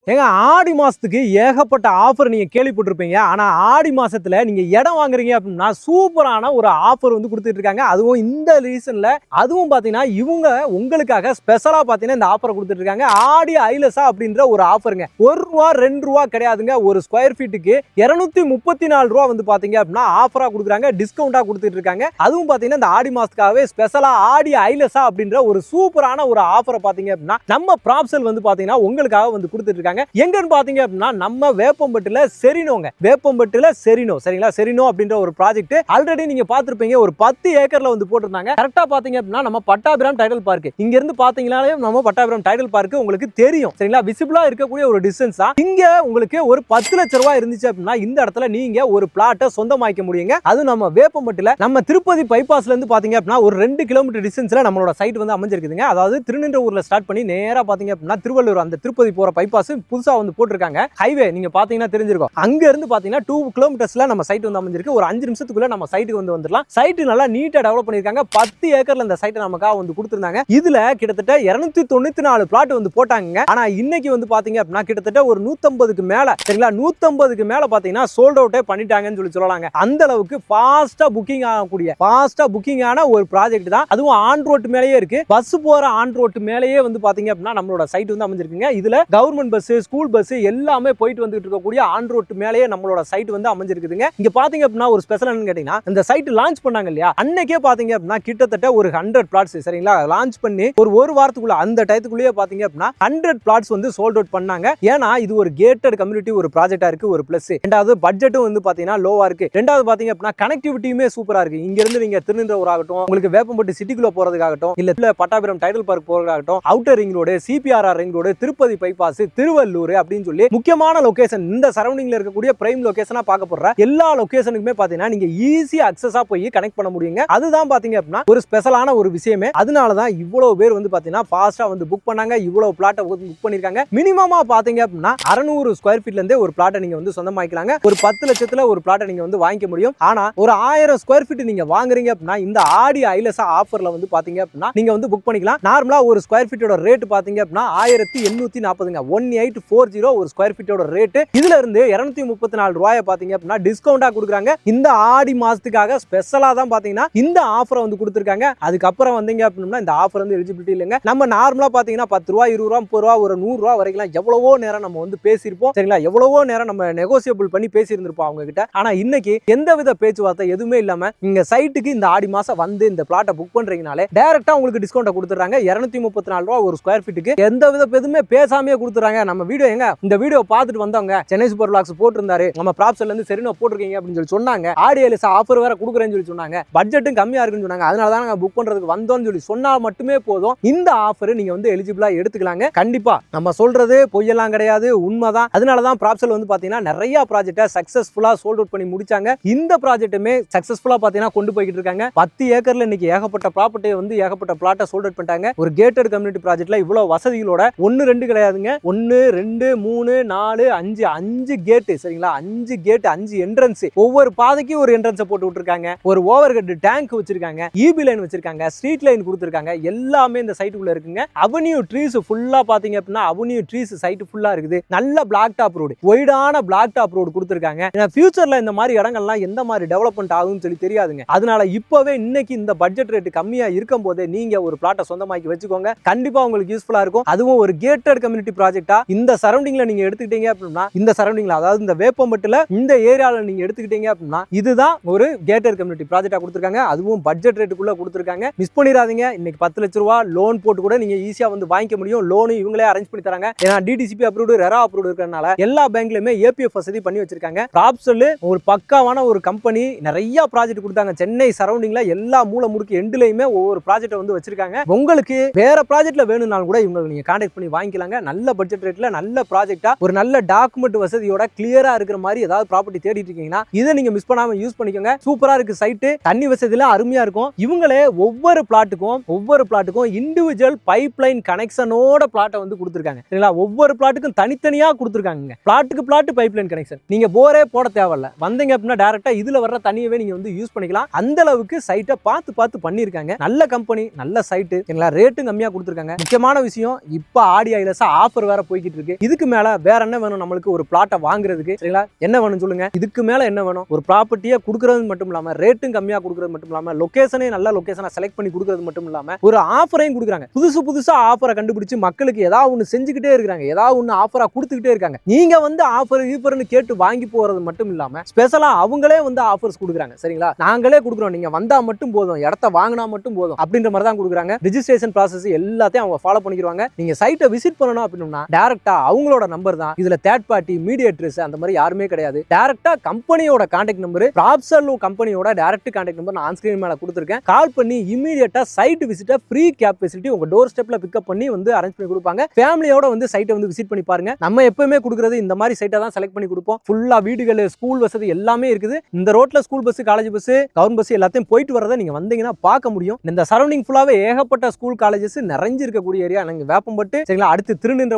ஏங்க ஆடி மாசத்துக்கு ஏகப்பட்ட ஆஃபர் நீங்க கேள்விப்பட்டிருப்பீங்க. ஆனா ஆடி மாசத்துல நீங்க இடம் வாங்குறீங்க அப்படின்னா சூப்பரான ஒரு ஆஃபர் வந்து கொடுத்துட்டு இருக்காங்க. அதுவும் இந்த ரீசன்ல அதுவும் பாத்தீங்கன்னா இவங்க உங்களுக்காக ஸ்பெஷலா பாத்தீங்கன்னா இந்த ஆஃபரை கொடுத்துட்டு இருக்காங்க. ஆடி ஐலசா அப்படின்ற ஒரு ஆஃபருங்க. ₹1 ₹2 கிடையாதுங்க. ஒரு ஸ்கொயர் ஃபீட்டுக்கு ₹234 வந்து பாத்தீங்க அப்படின்னா ஆஃபரா கொடுக்குறாங்க, டிஸ்கவுண்டா கொடுத்துட்டு இருக்காங்க. அதுவும் பாத்தீங்கன்னா இந்த ஆடி மாசத்துக்காகவே ஸ்பெஷலா ஆடி ஐலசா அப்படின்ற ஒரு சூப்பரான ஒரு ஆஃபரை பாத்தீங்க அப்படின்னா நம்ம ப்ராப்சல் வந்து பாத்தீங்கன்னா உங்களுக்காக வந்து கொடுத்துட்டு இருக்காங்க. எங்கன்னு பாத்தீங்க அப்படின்னா நம்ம வேப்பம்பட்டுல செரினோங்க. வேப்பம்பட்டுல செரினோ சரிங்களா. செரினோ அப்படின்ற ஒரு ப்ராஜெக்ட் ஆல்ரெடி நீங்க பாத்துருப்பீங்க. ஒரு 10 ஏக்கர்ல வந்து போட்டிருந்தாங்க. கரெக்டா பாத்தீங்க அப்படின்னா நம்ம பட்டாபிராம் டைடல் பார்க். இங்க இருந்து பாத்தீங்கன்னாலே நம்ம பட்டாபிராம் டைடல் பார்க் உங்களுக்கு தெரியும் சரிங்களா. விசிபிளா இருக்கக்கூடிய ஒரு டிஸ்டன்ஸ் தான். இங்க உங்களுக்கு ஒரு 10 லட்சம் ரூபாய் இருந்துச்சு அப்படின்னா இந்த இடத்துல நீங்க ஒரு பிளாட்டை சொந்தமாக்க முடியுங்க. அது நம்ம வேப்பம்பட்டுல நம்ம திருப்பதி பைபாஸ்ல இருந்து பாத்தீங்க அப்படின்னா ஒரு 2 கிலோமீட்டர் டிஸ்டன்ஸ்ல நம்மளோட சைட் வந்து அமைஞ்சிருக்குதுங்க. அதாவது திருநின்றவூர்ல ஸ்டார்ட் பண்ணி நேரா பாத்தீங்க அப்படின்னா திருவள்ளூர் அந்த திருப்பதி போற பைபாஸ் புதுசா வந்து போட்டிருக்காங்க. ஹைவே நீங்க பாத்தீங்கன்னா தெரிஞ்சிருக்கும். அங்க இருந்து பாத்தீங்கன்னா 2 கிலோமீட்டர்ஸ்ல நம்ம சைட் வந்து அமைஞ்சிருக்கு. ஒரு 5 நிமிஷத்துக்குள்ள நம்ம சைட்டுக்கு வந்து வந்துடலாம். சைட் நல்லா நீட்டா டெவலப் பண்ணிருக்காங்க. 10 ஏக்கர்ல இந்த சைட்டை நமக்காக வந்து கொடுத்திருந்தாங்க. இதுல கிட்டத்தட்ட 294 பிளாட் வந்து போட்டாங்க. ஆனா இன்னைக்கு வந்து பாத்தீங்க அப்படின்னா கிட்டத்தட்ட ஒரு 150க்கு மேல சரிங்களா. 150க்கு மேல பாத்தீங்கன்னா சோல்ட் அவுட்டே பண்ணிட்டாங்கன்னு சொல்லலாங்க. அந்த அளவுக்கு ஃபாஸ்டா புக்கிங் ஆகக்கூடிய ஃபாஸ்டா புக்கிங் ஆன ஒரு ப்ராஜெக்ட் தான். அதுவும் ஆன் ரோட் மேலேயே இருக்கு. பஸ் போற ஆன் ரோட் மேலேயே வந்து பாத்தீங்க அப்படின்னா நம்மளோட சைட் வந்து அமைஞ்சிருக்குங்க. இதுல கவர்மெண்ட் பஸ், ஸ்கூல் பஸ் எல்லாமே போயிட்டு வந்துட்டு இருக்கக்கூடிய ஆன் ரோட் மேலேயே நம்மளோட சைட் வந்து அமைஞ்சிருக்குதுங்க. இங்க பாத்தீங்க அப்படின்னா ஒரு ஸ்பெஷல் என்னன்னு கேட்டீங்கன்னா இந்த சைட் லான்ச் பண்ணாங்க இல்லையா, அன்னைக்கே பாத்தீங்க அப்படின்னா கிட்டத்தட்ட ஒரு 100 பிளாட்ஸ் சரிங்களா லான்ச் பண்ணி ஒரு வாரத்துக்குள்ள அந்த டயத்துக்குள்ளேயே பாத்தீங்க அப்படின்னா 100 பிளாட்ஸ் வந்து சோல்ட் அவுட் பண்ணாங்க. ஏன்னா இது ஒரு கேட்டட் கம்யூனிட்டி ஒரு ப்ராஜெக்டா இருக்கு. ஒரு பிளஸ். ரெண்டாவது பட்ஜெட்டும் வந்து பாத்தீங்கன்னா லோவா இருக்கு. ரெண்டாவது பாத்தீங்க அப்படின்னா கனெக்டிவிட்டியுமே சூப்பரா இருக்கு. இங்க இருந்து நீங்க திருநின்றவூர் ஆகட்டும், உங்களுக்கு வேப்பம்பட்டு சிட்டிக்குள்ள போறதுக்காகட்டும், இல்ல பட்டாபிராம் டைடல் பார்க் போறதுக்காகட்டும், outer ring road, CPRR ring road, Tirupati bypass, Tiruvallur அப்படின்னு சொல்லி முக்கியமான லொகேஷன் இந்த சரௌண்டிங்ல இருக்கக்கூடிய பிரைம் லொகேஷனா பார்க்க போற எல்லா லொகேஷனுக்குமே பாத்தீங்கன்னா நீங்க ஈஸியா அக்சஸா போய் கனெக்ட் பண்ண முடியுங்க. அதுதான் பாத்தீங்க அப்படின்னா ஒரு ஸ்பெஷலான ஒரு விஷயமே. அதனாலதான் இவ்வளவு பேர் வந்து பாத்தீங்கன்னா ஃபாஸ்டா வந்து புக் பண்ணாங்க. இவ்வளவு பிளாட்டை புக் பண்ணிருக்காங்க. மினிமமா பாத்தீங்க அப்படின்னா 600 ஸ்கொயர் ஃபீட்ல இருந்தே ஒரு பிளாட்டை நீங்க வந்து சொந்தமாக்கலாங்க. ஒரு 10 லட்சத்துல ஒரு பிளாட்டை நீங்க வந்து வாங்கிக்க முடியும். ஆனா ஒரு 1000 ஸ்கொயர் ஃபீட் நீங்க வாங்குறீங்க அப்படின்னா இந்த ஆடி ஐலசா ஆஃபர்ல வந்து பாத்தீங்க அப்படின்னா நீங்க வந்து புக் பண்ணிக்கலாம். நார்மலா ஒரு ஸ்கொயர் ஃபீட்டோட ரேட் பாத்தீங்க அப்படின்னா 1840ங்க. 1840 ஒரு ஸ்கொயர் ஃபீட்டோட ரேட். இதுல இருந்து 234 ரூபாயை பாத்தீங்க அப்படின்னா டிஸ்கவுண்டா கொடுக்குறாங்க. இந்த ஆடி மாசத்துக்காக ஸ்பெஷலா தான் பாத்தீங்கன்னா இந்த ஆஃபரை வந்து கொடுத்துருக்காங்க. அதுக்கப்புறம் வந்தீங்க அப்படின்னா இந்த ஆஃபர் வந்து எலிஜிபிலிட்டி இல்லைங்க. நம்ம நார்மலா பாத்தீங்கன்னா 10 ரூபாய், 20 ரூபாய், 30 ரூபாய், ஒரு 100 ரூபாய் வரைக்கும் எவ்வளவோ நேரம் நம்ம வந்து பேசியிருப்போம் சரிங்களா. எவ்வளவோ நேரம் நம்ம நெகோசியபிள் பண்ணி பேசியிருந்திருப்போம் அவங்க கிட்ட. ஆனா இன்னைக்கு எந்தவித பேச்சுவார்த்தை எதுவுமே இல்லாம நீங்க சைட்டுக்கு இந்த ஆடி மாசம் வந்து இந்த பிளாட்டை புக் பண்றீங்கனாலே டைரக்டா உங்களுக்கு டிஸ்கவுண்ட் கொடுத்துறாங்க. 234 ரூபாய் ஒரு ஸ்கொயர் ஃபீட்டுக்கு. எந்தவித எதுவுமே பேசாமே கொடுத்துறாங்க. நம்ம வீடியோ எங்க இந்த வீடியோ பார்த்துட்டு வந்தவங்க சென்னை சூப்பர் விளாக்ஸ் போட்டிருந்தாரு, நம்ம ப்ராப்சல்ல இருந்து செரினோ போட்டிருக்கீங்க அப்படின்னு சொல்லி சொன்னாங்க. ஆடி ஐலசா ஆஃபர் வேற கொடுக்குறேன்னு சொல்லி சொன்னாங்க. பட்ஜெட்டும் கம்மியா இருக்குன்னு சொன்னாங்க. அதனால தான் நாங்க புக் பண்றதுக்கு வந்தோம்னு சொல்லி சொன்னா மட்டுமே போதும். இந்த ஆஃபர் நீங்க வந்து எலிஜிபிளா எடுத்துக்கலாங்க. கண்டிப்பா நம்ம சொல்றது பொய்யெல்லாம் கிடையாது, உண்மைதான். அதனால தான் ப்ராப்சல் வந்து பாத்தீங்கன்னா நிறைய ப்ராஜெக்ட்டை சக்சஸ்ஃபுல்லா சோல்ட் அவுட் பண்ணி முடிச்சாங்க. இந்த ப்ராஜெக்ட்டுமே சக்சஸ்ஃபுல்லா பாத்தீங்கன்னா கொண்டு போய்கிட்டு இருக்காங்க. 10 ஏக்கர்ல இன்னைக்கு ஏகப்பட்ட ப்ராப்பர்ட்டி வந்து ஏகப்பட்ட பிளாட்டை சோல்ட் அவுட் பண்ணிட்டாங்க. ஒரு கேட்டட் கம்யூனிட்டி ப்ராஜெக்ட்ல இவ்வளவு வசதிகளோட 1 2 கிடையாதுங்க. 1 2 3 4 5 கேட் சரிங்களா. 5 கேட், 5 என்ட்ரன்ஸ். ஒவ்வொரு பாதைக்கு ஒரு என்ட்ரன்ஸ் போட்டு விட்டுருக்காங்க. ஒரு ஓவர் ஹெட் டேங்க் வச்சிருக்காங்க. ஈபி லைன் வச்சிருக்காங்க. ஸ்ட்ரீட் லைன் கொடுத்திருக்காங்க. எல்லாமே இந்த சைட்டுக்குள்ள இருக்குங்க. அவென்யூ ட்ரீஸ் ஃபுல்லா பாத்தீங்க அப்படின்னா அவென்யூ ட்ரீஸ் சைட் ஃபுல்லா இருக்குது. நல்ல பிளாக் டாப் ரோடு, வைடான பிளாக் டாப் ரோடு கொடுத்திருக்காங்க. ஃபியூச்சர்ல இந்த மாதிரி இடங்கள்லாம் எந்த மாதிரி டெவலப்மெண்ட் ஆகும்னு சொல்லி தெரியாதுங்க. அதனால இப்பவே இன்னைக்கு இந்த பட்ஜெட் ரேட் கம்மியா இருக்கும் போதே நீங்க ஒரு பிளாட்டை சொந்தமாக்கி வச்சுக்கோங்க. கண்டிப்பா உங்களுக்கு யூஸ்ஃபுல்லா இருக்கும். அதுவும் ஒரு கேட்டட் கம்யூனிட்டி ப்ராஜெக்ட்டா இந்த சரௌண்டிங்ல நீங்க எடுத்துக்கிட்டீங்க அப்படின்னா இந்த சரௌண்டிங்ல அதாவது இந்த வேப்பம்பட்டுல இந்த ஏரியால நீங்க எடுத்துக்கிட்டீங்க அப்படின்னா இதுதான் ஒரு கேட்டட் கம்யூனிட்டி ப்ராஜெக்ட்டா கொடுத்திருக்காங்க. அதுவும் பட்ஜெட் ரேட்டுக்குள்ள கொடுத்திருக்காங்க. மிஸ் பண்ணிராதீங்க. இன்னைக்கு 10 லட்சம் ரூபாய் லோன் போட்டு கூட நீங்க ஈஸியா வந்து வாங்கிக்க முடியும். லோன் இவங்களே அரேஞ்ச் பண்ணி தராங்க. ஏன்னா டிடிசிபி அப்ரூவ்டு, ரெரா அப்ரூவ்டு இருக்கறனால எல்லா பேங்க்லயுமே ஏபிஎஃப் வசதி பண்ணி வச்சிருக்காங்க. ப்ராப்சல் ஒரு பக்காவான ஒரு கம்பெனி. நிறைய ப்ராஜெக்ட் கொடுத்தாங்க. சென்னை சரௌண்டிங்ல எல்லா மூல முடுக்கு எண்ட்லயுமே ஒவ்வொரு ப்ராஜெக்ட் வந்து வச்சிருக்காங்க. உங்களுக்கு வேற ப்ராஜெக்ட்ல வேணும்னாலும் கூட இவங்க நீங்க கான்டாக்ட் பண்ணி வாங்கிக்கலாங்க. நல்ல பட்ஜெட் ரேட்ல நல்ல ப்ராஜெக்ட்டா ஒரு நல்ல டாக்குமெண்ட் வசதியோட கிளியரா இருக்கிற மாதிரி ஏதாவது ப்ராப்பர்ட்டி தேடிட்டு இருக்கீங்கன்னா இதை நீங்க மிஸ் பண்ணாம யூஸ் பண்ணிக்கோங்க. சூப்பரா இருக்கு சைட். தண்ணி வசதிலாம் அருமையா இருக்கும். இவங்களே ஒவ்வொரு பிளாட்டுக்கும் இண்டிவிஜுவல் பைப்லைன் கனெக்ஷனோட பிளாட்டை வந்து கொடுத்திருக்காங்க சரிங்களா. ஒவ்வொரு பிளாட்டுக்கும் தனித்தனியா கொடுத்திருக்காங்க. பிளாட்டுக்கு பிளாட் பைப்லைன் கனெக்ஷன். நீங்க போரே போட தேவையில்ல. வந்தீங்க அப்படின்னா டைரக்டா இதுல வர்ற தண்ணியவே நீங்க வந்து யூஸ் பண்ணிக்கலாம். அந்த அளவுக்கு சைட்டை பார்த்து பண்ணிருக்காங்க. நல்ல கம்பெனி, நல்ல சைட் சரிங்களா. ரேட்டும் கம்மியா கொடுத்திருக்காங்க. முக்கியமான விஷயம் இப்ப ஆடி ஐலசா ஆஃபர் வேற போய்கிட்டு போய்கிட்டு இருக்கு. இதுக்கு மேல வேற என்ன வேணும் நம்மளுக்கு ஒரு பிளாட்டை வாங்குறதுக்கு? சரிங்களா, என்ன வேணும் சொல்லுங்க. இதுக்கு மேல என்ன வேணும்? ஒரு ப்ராப்பர்ட்டியை கொடுக்கறது மட்டும் இல்லாம ரேட்டும் கம்மியா கொடுக்கறது மட்டும் இல்லாம லொகேஷனே நல்ல லொகேஷனை செலக்ட் பண்ணி கொடுக்கறது மட்டும் இல்லாம ஒரு ஆஃபரையும் கொடுக்குறாங்க. புதுசா ஆஃபரை கண்டுபிடிச்சு மக்களுக்கு ஏதாவது ஒன்று செஞ்சுக்கிட்டே இருக்காங்க, ஏதாவது ஒன்று ஆஃபரா கொடுத்துக்கிட்டே இருக்காங்க. நீங்க வந்து ஆஃபர் ஈஃபர்னு கேட்டு வாங்கி போறது மட்டும் இல்லாம ஸ்பெஷலா அவங்களே வந்து ஆஃபர்ஸ் கொடுக்குறாங்க. சரிங்களா, நாங்களே கொடுக்குறோம், நீங்க வந்தா மட்டும் போதும், இடத்த வாங்கினா மட்டும் போதும் அப்படின்ற மாதிரி தான் கொடுக்குறாங்க. ரிஜிஸ்ட்ரேஷன் ப்ராசஸ் எல்லாத்தையும் அவங்க ஃபாலோ பண்ணிடுவாங்க. நீங்க சைட்டை விசிட் பண்ணணும் அப்படின்னா டைரக்டா அவங்களோட நம்பர் தான். இதுல தேர்ட் பார்ட்டி மீடியேட்டர்ஸ் அந்த மாதிரி யாருமே கிடையாது. டைரக்டா கம்பெனியோட கான்டாக்ட் நம்பர், ப்ராப்சல் கம்பெனியோட டைரக்ட் கான்டாக்ட் நம்பர் நான் ஆன் ஸ்கிரீன் மேல கொடுத்துருக்கேன். கால் பண்ணி இமிடியேட்டா சைட் விசிட்டை ஃப்ரீ கேப் ஃபெசிலிட்டி உங்க டோர் ஸ்டெப்ல பிக்கப் பண்ணி வந்து அரேஞ்ச் பண்ணி கொடுப்பாங்க. ஃபேமிலியோட வந்து சைட்டை வந்து விசிட் பண்ணி பாருங்க. நம்ம எப்பவுமே கொடுக்குறது இந்த மாதிரி சைட்டை தான் செலக்ட் பண்ணி கொடுப்போம். ஃபுல்லா வீடுகள், ஸ்கூல் வசதி எல்லாமே இருக்குது. இந்த ரோட்ல school bus, college bus, government bus எல்லாத்தையும் போயிட்டு வரதை நீங்க வந்தீங்கன்னா பார்க்க முடியும். இந்த சரௌண்டிங் ஃபுல்லாவே ஏகப்பட்ட ஸ்கூல் காலேஜஸ் நிறைஞ்சு இருக்கக்கூடிய ஏரியா. நாங்க வேப்பம்பட்டு, சரிங்களா, அடுத்து திருநின்ற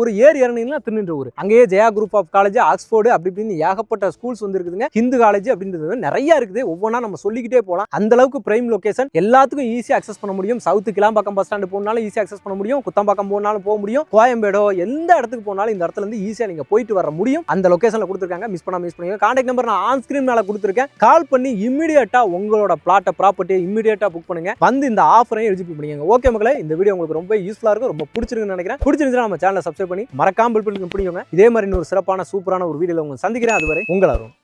ஊர் ஏறி இறங்கினீங்கன்னா திருநின்ற ஊர், அங்கேயே Jaya group of college, Oxford அப்படி இப்படின்னு ஏகப்பட்ட ஸ்கூல்ஸ் வந்து இருக்குதுங்க. ஹிந்து காலேஜ் அப்படின்றது நிறைய இருக்குது. ஒவ்வொன்றா நம்ம சொல்லிக்கிட்டே போகலாம். அந்த அளவுக்கு பிரைம் லொகேஷன், எல்லாத்துக்கும் ஈஸியா அக்சஸ் பண்ண முடியும். சவுத் கிளாம்பாக்கம் பஸ் ஸ்டாண்ட் போனாலும் ஈஸியா அக்சஸ் பண்ண முடியும். குத்தம்பாக்கம் போனாலும் போக முடியும். கோயம்பேடோ எந்த இடத்துக்கு போனாலும் இந்த இடத்துல இருந்து ஈஸியா நீங்க போயிட்டு வர முடியும். அந்த லொகேஷன்ல கொடுத்துருக்காங்க. மிஸ் பண்ணுங்க. கான்டாக்ட் நம்பர் நான் ஆன் ஸ்கிரீன் மேல கொடுத்துருக்கேன். கால் பண்ணி இமிடியேட்டா உங்களோட பிளாட் ப்ராப்பர்ட்டியை இமிடியேட்டா புக் பண்ணுங்க. வந்து இந்த ஆஃபரையும் எலிஜிபிள் பண்ணுங்க. ஓகே மக்களே, இந்த வீடியோ உங்களுக்கு ரொம்ப யூஸ்ஃபுல்லா இருக்கும், ரொம்ப பிடிச்சிருக்குன்னு நினைக்கிறேன். பிடிச்சிருந்தா நம்ம சேனலை சப்ஸ்கிரைப் பண்ணி மறக்காம பெல் பட்டன் பிடிங்க. இதே மாதிரி இன்னொரு சிறப்பான சூப்பரான ஒரு வீடியோல உங்களை சந்திக்கிறேன். அதுவரை உங்கள் அருண்.